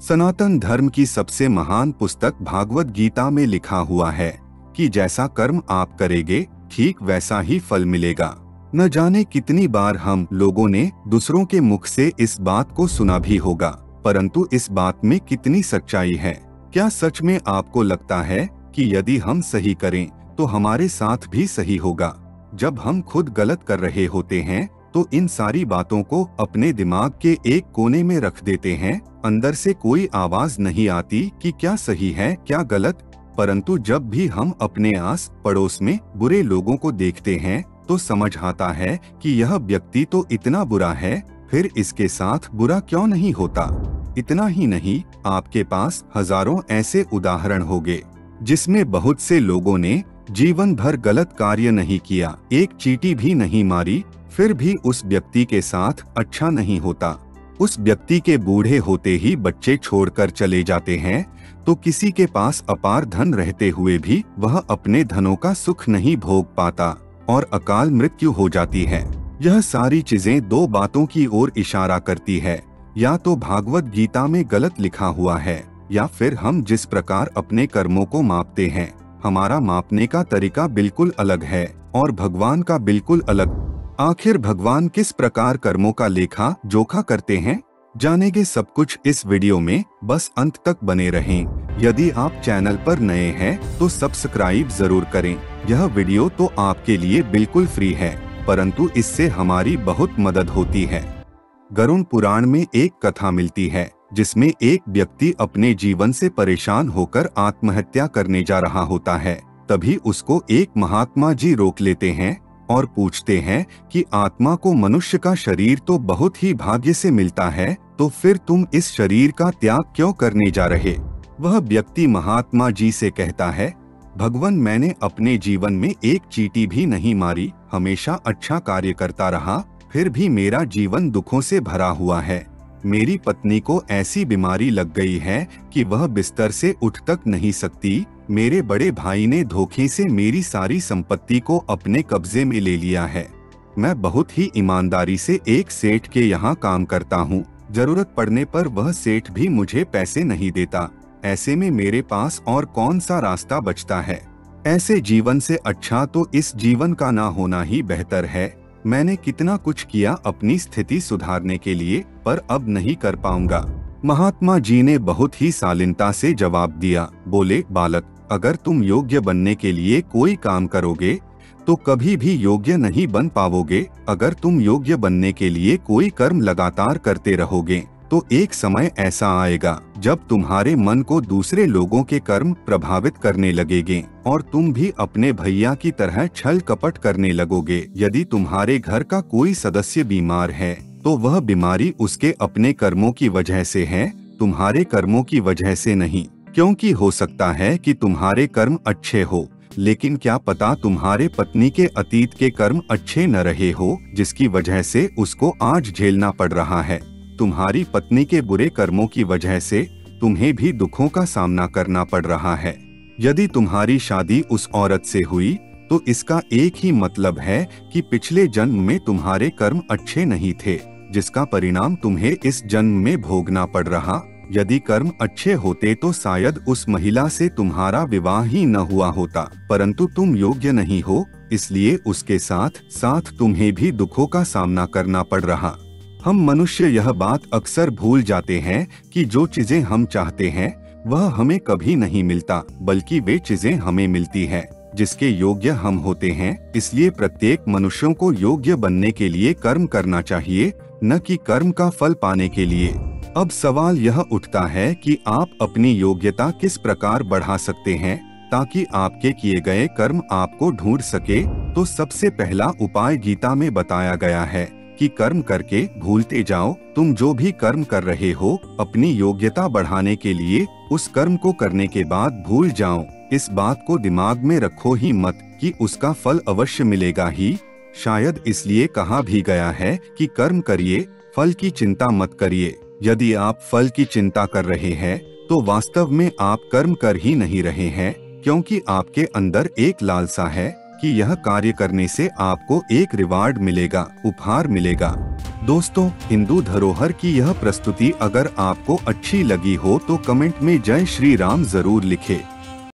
सनातन धर्म की सबसे महान पुस्तक भागवत गीता में लिखा हुआ है कि जैसा कर्म आप करेंगे ठीक वैसा ही फल मिलेगा। न जाने कितनी बार हम लोगों ने दूसरों के मुख से इस बात को सुना भी होगा, परंतु इस बात में कितनी सच्चाई है? क्या सच में आपको लगता है कि यदि हम सही करें तो हमारे साथ भी सही होगा? जब हम खुद गलत कर रहे होते हैं तो इन सारी बातों को अपने दिमाग के एक कोने में रख देते हैं। अंदर से कोई आवाज नहीं आती कि क्या सही है क्या गलत। परंतु जब भी हम अपने आस पड़ोस में बुरे लोगों को देखते हैं तो समझ आता है कि यह व्यक्ति तो इतना बुरा है, फिर इसके साथ बुरा क्यों नहीं होता। इतना ही नहीं, आपके पास हजारों ऐसे उदाहरण होंगे जिसमें बहुत से लोगों ने जीवन भर गलत कार्य नहीं किया, एक चींटी भी नहीं मारी, फिर भी उस व्यक्ति के साथ अच्छा नहीं होता। उस व्यक्ति के बूढ़े होते ही बच्चे छोड़कर चले जाते हैं तो किसी के पास अपार धन रहते हुए भी वह अपने धनों का सुख नहीं भोग पाता और अकाल मृत्यु हो जाती है। यह सारी चीजें दो बातों की ओर इशारा करती है, या तो भागवत गीता में गलत लिखा हुआ है या फिर हम जिस प्रकार अपने कर्मों को मापते हैं, हमारा मापने का तरीका बिल्कुल अलग है और भगवान का बिल्कुल अलग। आखिर भगवान किस प्रकार कर्मों का लेखा जोखा करते हैं, जानेंगे सब कुछ इस वीडियो में, बस अंत तक बने रहें। यदि आप चैनल पर नए हैं तो सब्सक्राइब जरूर करें। यह वीडियो तो आपके लिए बिल्कुल फ्री है, परंतु इससे हमारी बहुत मदद होती है। गरुड़ पुराण में एक कथा मिलती है जिसमें एक व्यक्ति अपने जीवन से परेशान होकर आत्महत्या करने जा रहा होता है। तभी उसको एक महात्मा जी रोक लेते हैं और पूछते हैं कि आत्मा को मनुष्य का शरीर तो बहुत ही भाग्य से मिलता है, तो फिर तुम इस शरीर का त्याग क्यों करने जा रहे? वह व्यक्ति महात्मा जी से कहता है, भगवान, मैंने अपने जीवन में एक चींटी भी नहीं मारी, हमेशा अच्छा कार्य करता रहा, फिर भी मेरा जीवन दुखों से भरा हुआ है। मेरी पत्नी को ऐसी बीमारी लग गई है कि वह बिस्तर से उठ तक नहीं सकती। मेरे बड़े भाई ने धोखे से मेरी सारी संपत्ति को अपने कब्जे में ले लिया है। मैं बहुत ही ईमानदारी से एक सेठ के यहाँ काम करता हूँ, जरूरत पड़ने पर वह सेठ भी मुझे पैसे नहीं देता। ऐसे में मेरे पास और कौन सा रास्ता बचता है? ऐसे जीवन से अच्छा तो इस जीवन का ना होना ही बेहतर है। मैंने कितना कुछ किया अपनी स्थिति सुधारने के लिए, पर अब नहीं कर पाऊंगा। महात्मा जी ने बहुत ही शालीनता से जवाब दिया, बोले, बालक, अगर तुम योग्य बनने के लिए कोई काम करोगे तो कभी भी योग्य नहीं बन पाओगे। अगर तुम योग्य बनने के लिए कोई कर्म लगातार करते रहोगे तो एक समय ऐसा आएगा जब तुम्हारे मन को दूसरे लोगों के कर्म प्रभावित करने लगेंगे और तुम भी अपने भैया की तरह छल कपट करने लगोगे। यदि तुम्हारे घर का कोई सदस्य बीमार है तो वह बीमारी उसके अपने कर्मों की वजह से है, तुम्हारे कर्मों की वजह से नहीं। क्योंकि हो सकता है कि तुम्हारे कर्म अच्छे हो, लेकिन क्या पता तुम्हारे पत्नी के अतीत के कर्म अच्छे न रहे हो, जिसकी वजह से उसको आज झेलना पड़ रहा है। तुम्हारी पत्नी के बुरे कर्मों की वजह से तुम्हें भी दुखों का सामना करना पड़ रहा है। यदि तुम्हारी शादी उस औरत से हुई तो इसका एक ही मतलब है कि पिछले जन्म में तुम्हारे कर्म अच्छे नहीं थे, जिसका परिणाम तुम्हें इस जन्म में भोगना पड़ रहा। यदि कर्म अच्छे होते तो शायद उस महिला से तुम्हारा विवाह ही न हुआ होता, परंतु तुम योग्य नहीं हो, इसलिए उसके साथ साथ तुम्हें भी दुखों का सामना करना पड़ रहा। हम मनुष्य यह बात अक्सर भूल जाते हैं कि जो चीजें हम चाहते हैं वह हमें कभी नहीं मिलता, बल्कि वे चीजें हमें मिलती है जिसके योग्य हम होते हैं। इसलिए प्रत्येक मनुष्यों को योग्य बनने के लिए कर्म करना चाहिए, न कि कर्म का फल पाने के लिए। अब सवाल यह उठता है कि आप अपनी योग्यता किस प्रकार बढ़ा सकते हैं ताकि आपके किए गए कर्म आपको ढूंढ सके। तो सबसे पहला उपाय गीता में बताया गया है कि कर्म करके भूलते जाओ। तुम जो भी कर्म कर रहे हो अपनी योग्यता बढ़ाने के लिए, उस कर्म को करने के बाद भूल जाओ। इस बात को दिमाग में रखो ही मत कि उसका फल अवश्य मिलेगा ही। शायद इसलिए कहा भी गया है कि कर्म करिए, फल की चिंता मत करिए। यदि आप फल की चिंता कर रहे हैं तो वास्तव में आप कर्म कर ही नहीं रहे हैं, क्योंकि आपके अंदर एक लालसा है कि यह कार्य करने से आपको एक रिवार्ड मिलेगा, उपहार मिलेगा। दोस्तों, हिंदू धरोहर की यह प्रस्तुति अगर आपको अच्छी लगी हो तो कमेंट में जय श्री राम जरूर लिखें।